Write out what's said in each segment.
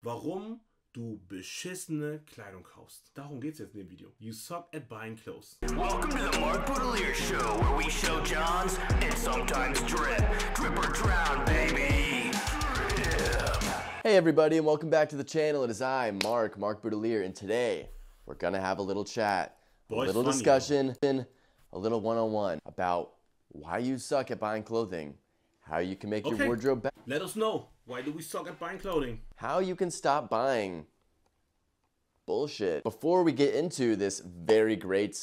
warum du beschissene Kleidung kaufst. Darum geht's jetzt in dem Video. You suck at buying clothes. Welcome to the Mark Boudelier Show, where we show Johns and sometimes drip. Drip or drown, baby. Drip. Hey everybody, and welcome back to the channel. It is I, Mark Boudelier, and today we're gonna have a little chat, a little discussion, a little one-on-one about why you suck at buying clothing, how you can make your wardrobe better. Let us know. Why do we suck at buying clothing? How you can stop buying bullshit. Before we get into this very great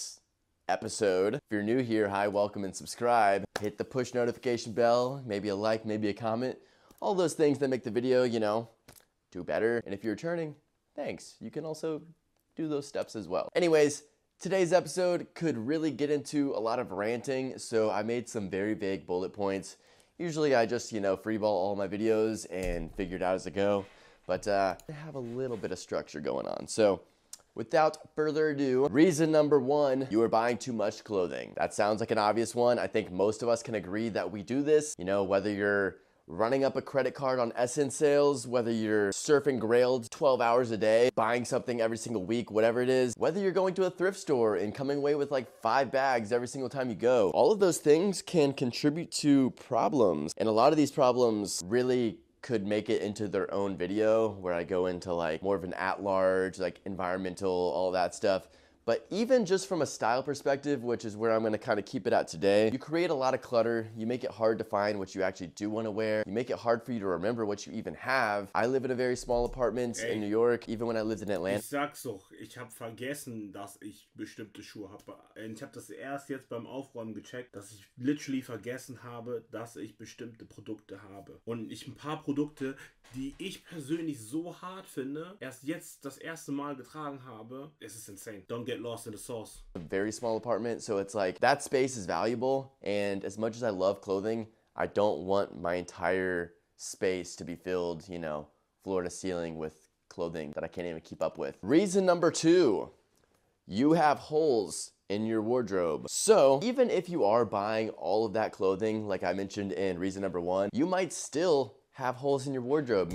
episode, if you're new here, hi, welcome, and subscribe. Hit the push notification bell, maybe a like, maybe a comment. All those things that make the video, you know, do better. And if you're returning, thanks. You can also do those steps as well. Anyways, today's episode could really get into a lot of ranting, so I made some very vague bullet points. Usually I just, freeball all my videos and figure it out as I go, but I have a little bit of structure going on. So without further ado, reason number one, you are buying too much clothing. That sounds like an obvious one. I think most of us can agree that we do this. Whether you're running up a credit card on Essence sales, whether you're surfing Grailed 12 hours a day, buying something every single week, whatever it is, whether you're going to a thrift store and coming away with like 5 bags every single time you go, all of those things can contribute to problems. And a lot of these problems really could make it into their own video where I go into like more of an at-large, like environmental, all that stuff. But even just from a style perspective, which is where I'm gonna kind of keep it at today, you create a lot of clutter. You make it hard to find what you actually do want to wear. You make it hard for you to remember what you even have. I live in a very small apartment in New York, even when I lived in Atlanta. Ich sag's doch, ich habe vergessen, dass ich bestimmte Schuhe habe. Ich habe das erst jetzt beim Aufräumen gecheckt, dass ich literally vergessen habe, dass ich bestimmte Produkte habe. Und ich ein paar Produkte, die ich persönlich so hart finde, erst jetzt das erste Mal getragen habe. Es ist insane. Don't get lost in the sauce. A very small apartment, so it's like that space is valuable, and as much as I love clothing, I don't want my entire space to be filled, floor to ceiling with clothing that I can't even keep up with. Reason number two, you have holes in your wardrobe. So even if you are buying all of that clothing, like I mentioned in reason number one, you might still have holes in your wardrobe.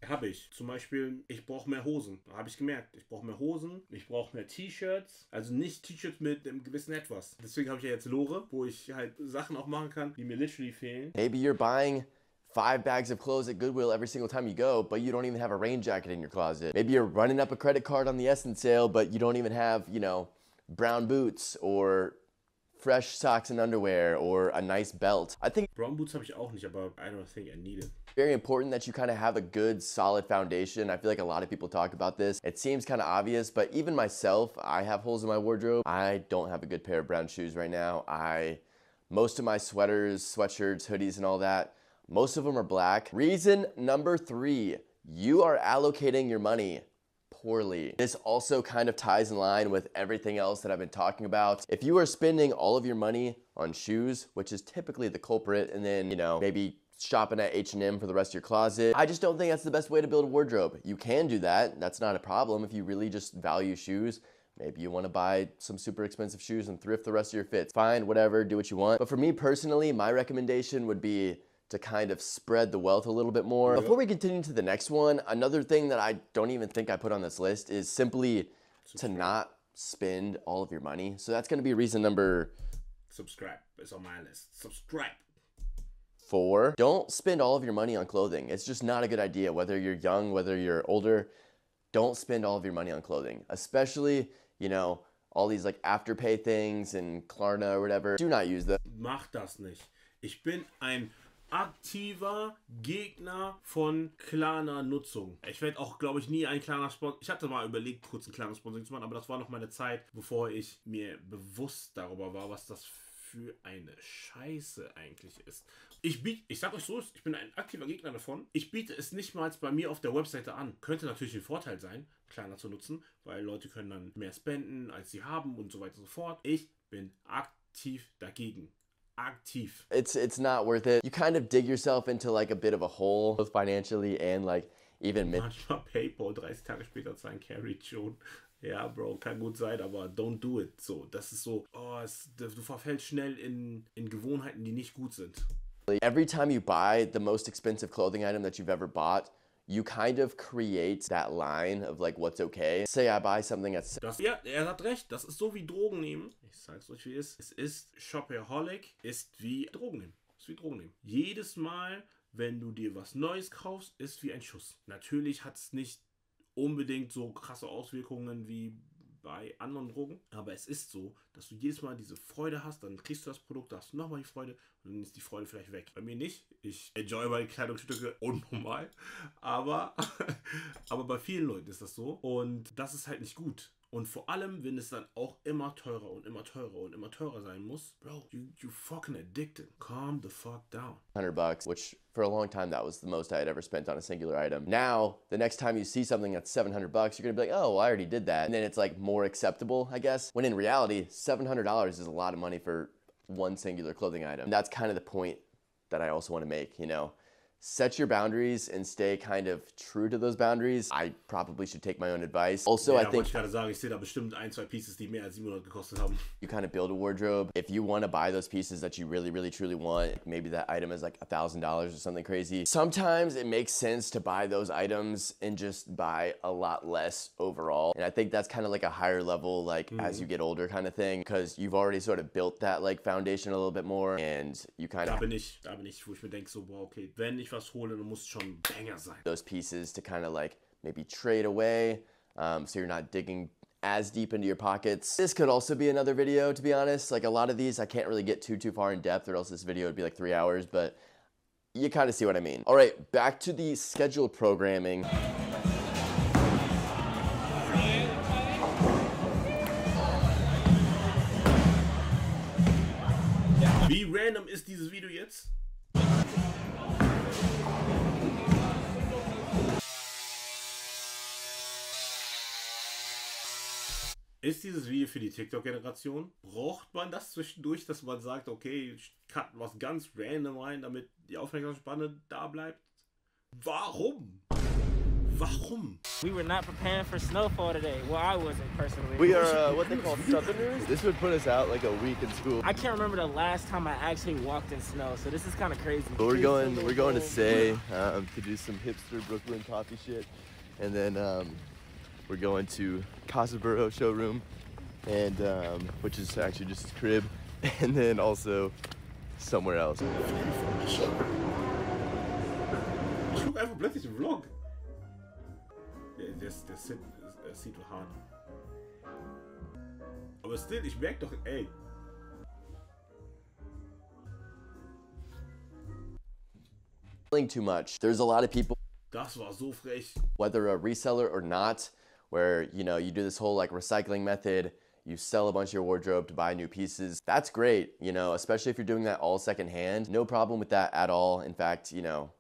Habe ich. Zum Beispiel, ich brauche mehr Hosen. Da habe ich gemerkt, ich brauche mehr Hosen, ich brauche mehr T-Shirts. Also nicht T-Shirts mit einem gewissen Etwas. Deswegen habe ich ja jetzt Lore, wo ich halt Sachen auch machen kann, die mir literally fehlen. Maybe you're buying 5 bags of clothes at Goodwill every single time you go, but you don't even have a rain jacket in your closet. Maybe you're running up a credit card on the Essence sale, but you don't even have, brown boots or fresh socks and underwear or a nice belt. I think brown boots habe ich auch nicht, aber I don't think I need it. Very important that you kind of have a good solid foundation. I feel like a lot of people talk about this. It seems kind of obvious, but even myself, I have holes in my wardrobe. I don't have a good pair of brown shoes right now. Most of my sweaters, sweatshirts, hoodies, and all that, most of them are black. Reason number three, you are allocating your money poorly. This also kind of ties in line with everything else that I've been talking about. If you are spending all of your money on shoes, which is typically the culprit, and then, maybe shopping at H&M for the rest of your closet, I just don't think that's the best way to build a wardrobe. You can do that. That's not a problem if you really just value shoes. Maybe you want to buy some super expensive shoes and thrift the rest of your fits. Fine, whatever, do what you want. But for me personally, my recommendation would be to kind of spread the wealth a little bit more. Before we continue to the next one, another thing that I don't even think I put on this list is simply to not spend all of your money. So that's going to be reason number... Subscribe is on my list. Subscribe. 4, don't spend all of your money on clothing. It's just not a good idea. Whether you're young, whether you're older, don't spend all of your money on clothing. Especially, all these like Afterpay things and Klarna or whatever. Do not use them. Mach das nicht. Ich bin ein aktiver Gegner von Klarna-Nutzung. Ich werde auch, glaube ich, nie ein Klarna-Sponsor... Ich hatte mal überlegt, kurz ein Klarna-Sponsoring zu machen, aber das war noch meine Zeit, bevor ich mir bewusst darüber war, was das für eine Scheiße eigentlich ist. Ich sag euch so, ich bin ein aktiver Gegner davon. Ich biete es nicht mal bei mir auf der Webseite an. Könnte natürlich ein Vorteil sein, Klarna zu nutzen, weil Leute können dann mehr spenden, als sie haben und so weiter und so fort. Ich bin aktiv dagegen. Aktiv. It's not worth it. You kind of dig yourself into like a bit of a hole, both financially and like even... Manchmal PayPal 30 Tage später zahlen carried schon. Ja, Bro, kann gut sein, aber don't do it. So, das ist so, du verfällst schnell in Gewohnheiten, die nicht gut sind. Every time you buy the most expensive clothing item that you've ever bought, you kind of create that line of like what's okay. Say I buy something at Ja, er hat recht. Das ist so wie Drogen nehmen. Ich sag's euch, wie es ist. Es ist Shopaholic, ist wie Drogen nehmen. Ist wie Drogen nehmen. Jedes Mal, wenn du dir was Neues kaufst, ist wie ein Schuss. Natürlich hat es nicht unbedingt so krasse Auswirkungen wie bei anderen Drogen, aber es ist so, dass du jedes Mal diese Freude hast, dann kriegst du das Produkt, da hast du nochmal die Freude und dann ist die Freude vielleicht weg. Bei mir nicht. Ich enjoy meine Kleidungsstücke unnormal, aber bei vielen Leuten ist das so und das ist halt nicht gut. Und vor allem, wenn es dann auch immer teurer und immer teurer und immer teurer sein muss, bro, you fucking addicted. Calm the fuck down. $100, which for a long time that was the most I had ever spent on a singular item. Now, the next time you see something that's $700, you're gonna be like, oh, well, I already did that. And then it's like more acceptable, I guess. When in reality, $700 is a lot of money for one singular clothing item. And that's kind of the point that I also want to make, you know. Set your boundaries and stay kind of true to those boundaries. I probably should take my own advice. Also, ja, I think wollte ich gerade sagen, ich sehe da bestimmt ein, zwei Pieces, die mehr als 700 gekostet haben. you kind of build a wardrobe. If you want to buy those pieces that you really, really, truly want, maybe that item is like $1,000 or something crazy. Sometimes it makes sense to buy those items and just buy a lot less overall. And I think that's kind of like a higher level, like as you get older kind of thing, because you've already sort of built that like foundation a little bit more and you kind of... Da bin ich, wo ich mir denke so, boah, okay, wenn ich was hole, dann muss schon ein Banger sein. Those pieces to kind of like maybe trade away, so you're not digging as deep into your pockets. This could also be another video, to be honest. Like a lot of these, I can't really get too far in depth or else this video would be like 3 hours, but you kind of see what I mean. All right, back to the scheduled programming. Wie random ist dieses Video jetzt? Ist dieses Video für die TikTok-Generation? Braucht man das zwischendurch, dass man sagt, okay, ich cut was ganz random rein, damit die Aufmerksamkeitsspanne da bleibt? Warum? Warum? We were not preparing for snowfall today. Well, I wasn't personally. We are what they call southerners. This would put us out like a week in school. I can't remember the last time I actually walked in snow, so this is kind of crazy. But we're going to Say to do some hipster Brooklyn coffee shit, and then we're going to Casaburo showroom, and which is actually just his crib, and then also somewhere else. Ich guck einfach plötzlich den Vlog. Der sieht doch hart. Aber still, ich merke doch, ey. Too much. There's a lot of people. Das war so frech. Whether a reseller or not, where you know you do this whole like recycling method, you sell a bunch of your wardrobe to buy new pieces. That's great, you know, especially if you're doing that all secondhand. No problem with that at all. In fact, you know,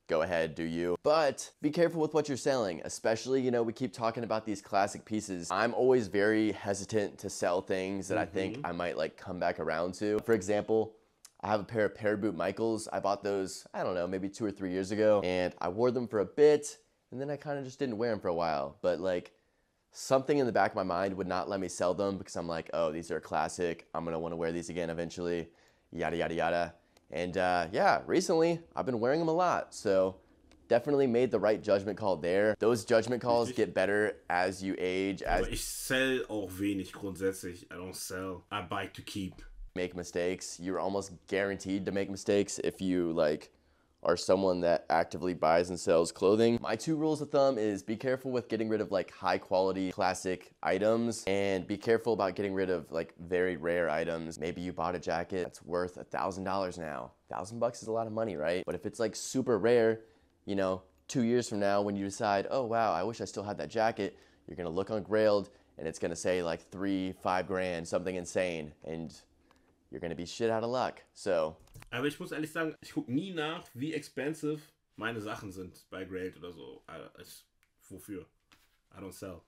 go ahead, do you. But be careful with what you're selling, especially, you know, we keep talking about these classic pieces. I'm always very hesitant to sell things that I think I might like come back around to. For example, I have a pair of Pair Boot Michaels. I bought those, I don't know, maybe 2 or 3 years ago, and I wore them for a bit, and then I kind of just didn't wear them for a while. But like, something in the back of my mind would not let me sell them because I'm like, oh, these are classic. I'm gonna wanna wear these again eventually, yada, yada, yada. And yeah, recently, I've been wearing them a lot, so definitely made the right judgment call there. Those judgment calls get better as you age, as ich sell auch wenig grundsätzlich. I don't sell. I buy to keep. Make mistakes. You're almost guaranteed to make mistakes if you like are someone that actively buys and sells clothing. My 2 rules of thumb is be careful with getting rid of like high quality classic items, and be careful about getting rid of like very rare items. Maybe you bought a jacket that's worth $1,000 now. $1,000 is a lot of money, right? But if it's like super rare, you know, 2 years from now when you decide, oh wow, I wish I still had that jacket, you're gonna look on Grailed and it's gonna say like 3-5 grand, something insane, and you're gonna be shit out of luck. So. Aber ich muss ehrlich sagen, ich gucke nie nach, wie expensive meine Sachen sind bei Grailed oder so. Wofür? I don't sell.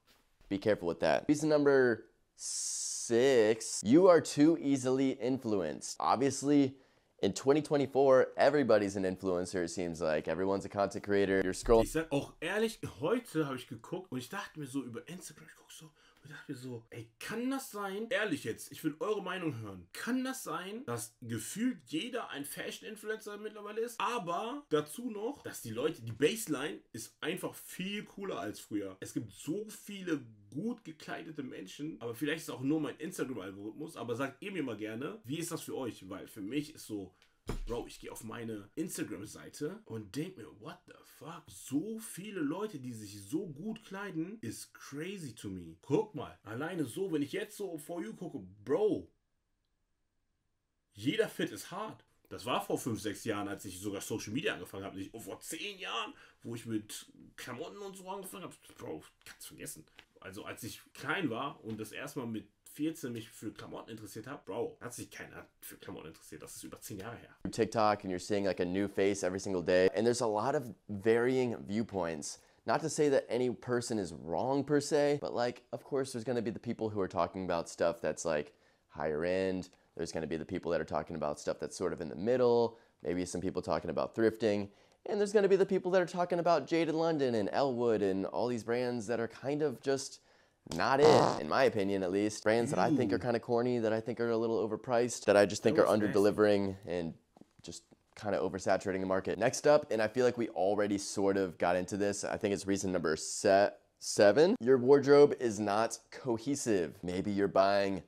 Be careful with that. Reason number 6, you are too easily influenced. Obviously, in 2024, everybody's an influencer, it seems like. Everyone's a content creator. You're scrolling. Ich sag auch ehrlich, heute habe ich geguckt und ich dachte mir so über Instagram, ich guck so, Ich dachte mir so, ey, kann das sein? Ehrlich jetzt, ich will eure Meinung hören. Kann das sein, dass gefühlt jeder ein Fashion-Influencer mittlerweile ist? Aber dazu noch, dass die Baseline ist einfach viel cooler als früher. Es gibt so viele gut gekleidete Menschen, aber vielleicht ist es auch nur mein Instagram-Algorithmus, aber sagt ihr mir mal gerne, wie ist das für euch? Weil für mich ist so, Bro, ich gehe auf meine Instagram-Seite und denke mir, what the fuck? So viele Leute, die sich so gut kleiden, ist crazy to me. Guck mal, alleine so, wenn ich jetzt so For You gucke, Bro, jeder Fit ist hart. Das war vor 5, 6 Jahren, als ich sogar Social Media angefangen habe. Nicht vor 10 Jahren, wo ich mit Klamotten und so angefangen habe. Bro, kannst vergessen. Also als ich klein war und das erste Mal mit 14 mich für Klamotten interessiert habe, Bro, hat sich keiner für Klamotten interessiert. Das ist über 10 Jahre her. TikTok and you're seeing like a new face every single day. And there's a lot of varying viewpoints. Not to say that any person is wrong per se, but like, of course, there's going to be the people who are talking about stuff that's like higher end. There's going to be the people that are talking about stuff that's sort of in the middle. Maybe some people talking about thrifting. And there's going to be the people that are talking about Jaded London and Elwood and all these brands that are kind of just not it, in my opinion at least. Brands that I think are kind of corny, that I think are a little overpriced, that I just think are under-delivering and just kind of oversaturating the market. Next up, and I feel like we already sort of got into this, I think it's reason number 7. Your wardrobe is not cohesive. Maybe you're buying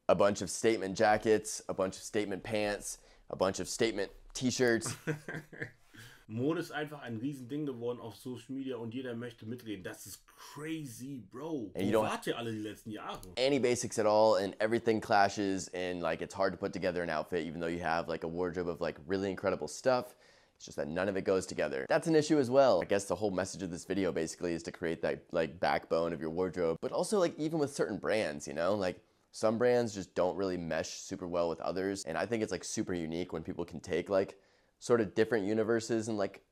a bunch of statement jackets, a bunch of statement pants, a bunch of statement t-shirts. Mode ist einfach ein Riesending geworden auf Social Media und jeder möchte mitreden. Das ist crazy, Bro. Wo wart ihr alle die letzten Jahre? Any basics at all, and everything clashes, and like it's hard to put together an outfit even though you have like a wardrobe of like really incredible stuff. It's just that none of it goes together. That's an issue as well. I guess the whole message of this video basically is to create that like backbone of your wardrobe, but also like even with certain brands, you know, like some brands just don't really mesh super well with others, and I think it's like super unique when people can take like sort of different universes and like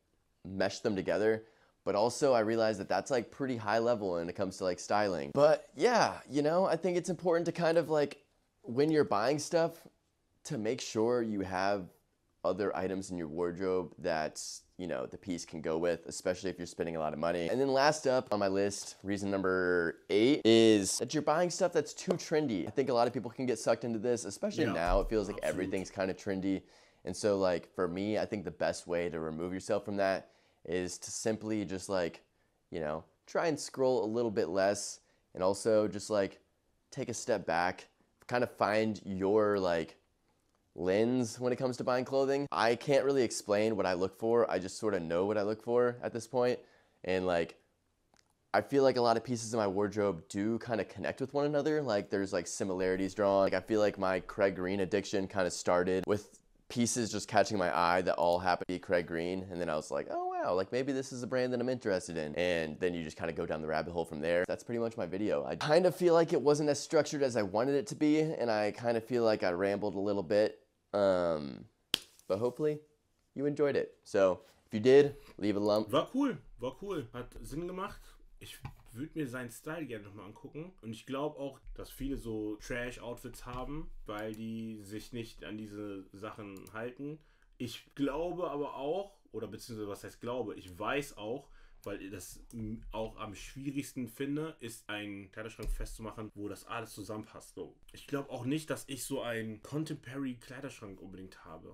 mesh them together. But also I realize that that's like pretty high level when it comes to like styling. But yeah, you know, I think it's important to kind of like, when you're buying stuff, to make sure you have other items in your wardrobe that, you know, the piece can go with, especially if you're spending a lot of money. And then last up on my list, reason number 8, is that you're buying stuff that's too trendy. I think a lot of people can get sucked into this, especially now. It feels like everything's kind of trendy. And so like for me, I think the best way to remove yourself from that is to simply just like, you know, try and scroll a little bit less, and also just like take a step back, kind of find your like lens when it comes to buying clothing. I can't really explain what I look for. I just sort of know what I look for at this point. And like, I feel like a lot of pieces of my wardrobe do kind of connect with one another. Like there's like similarities drawn. Like I feel like my Craig Green addiction kind of started with pieces just catching my eye that all happen to be Craig Green, and then I was like, oh wow, like maybe this is a brand that I'm interested in, and then you just kind of go down the rabbit hole from there. That's pretty much my video. I kind of feel like it wasn't as structured as I wanted it to be, and I kind of feel like I rambled a little bit, but hopefully you enjoyed it. So if you did, leave a lump. War cool, hat Sinn gemacht. Ich würde mir seinen Style gerne nochmal angucken. Und ich glaube auch, dass viele so Trash-Outfits haben, weil die sich nicht an diese Sachen halten. Ich glaube aber auch, oder beziehungsweise was heißt glaube, ich weiß auch, weil ich das auch am schwierigsten finde, ist einen Kleiderschrank festzumachen, wo das alles zusammenpasst. So. Ich glaube auch nicht, dass ich so einen Contemporary Kleiderschrank unbedingt habe.